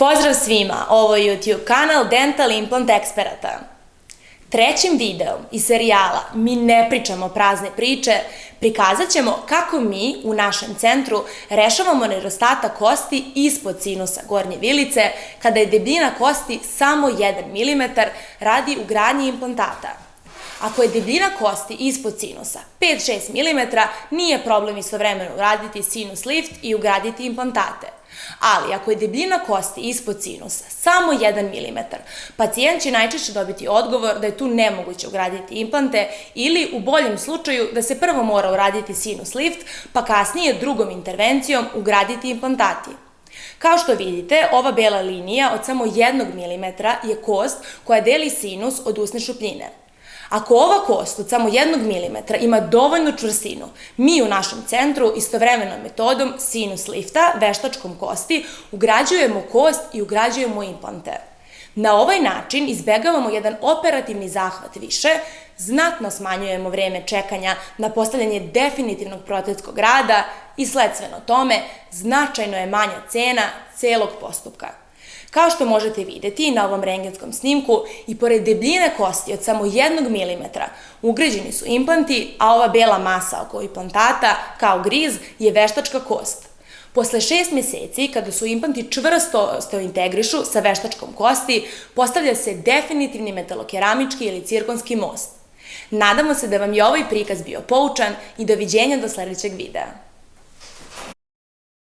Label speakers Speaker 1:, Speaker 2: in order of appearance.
Speaker 1: Pozdrav svima, ovo je YouTube kanal Dental Implant Experata. Trećim videom iz serijala Mi ne pričamo prazne priče prikazat ćemo kako mi u našem centru rešavamo nedostatak kosti ispod sinusa gornje vilice kada je debljina kosti samo 1 mm radi ugradnje implantata. Ako je debljina kosti ispod sinusa 5-6 mm, nije problem istovremeno ugraditi sinus lift i ugraditi implantate. Ali ako je debljina kosti ispod sinusa samo 1 mm, pacijent će najčešće dobiti odgovor da je tu nemoguće ugraditi implante ili u boljem slučaju da se prvo mora uraditi sinus lift, pa kasnije drugom intervencijom ugraditi implantate. Kao što vidite, ova bela linija od samo 1 mm je kost koja deli sinus od usne šupljine. Ako ova kost od samo 1 mm ima dovoljnu čvrstinu, mi u našem centru istovremenom metodom sinus lifta, veštačkom kosti, ugrađujemo kost i ugrađujemo implante. Na ovaj način izbegavamo jedan operativni zahvat više, znatno smanjujemo vreme čekanja na postavljanje definitivnog protetskog rada i sledstveno tome značajno je manja cena celog postupka. Kao što možete videti na ovom rentgenskom snimku, i pored debljine kosti od samo 1 mm ugrađeni su implanti, a ova bela masa oko implantata, kao griz, je veštačka kost. Posle 6 meseci, kada su implanti čvrsto integrišu sa veštačkom kosti, postavlja se definitivni metalokeramički ili cirkonski most. Nadamo se da vam je ovaj prikaz bio poučan i doviđenja do sledećeg videa.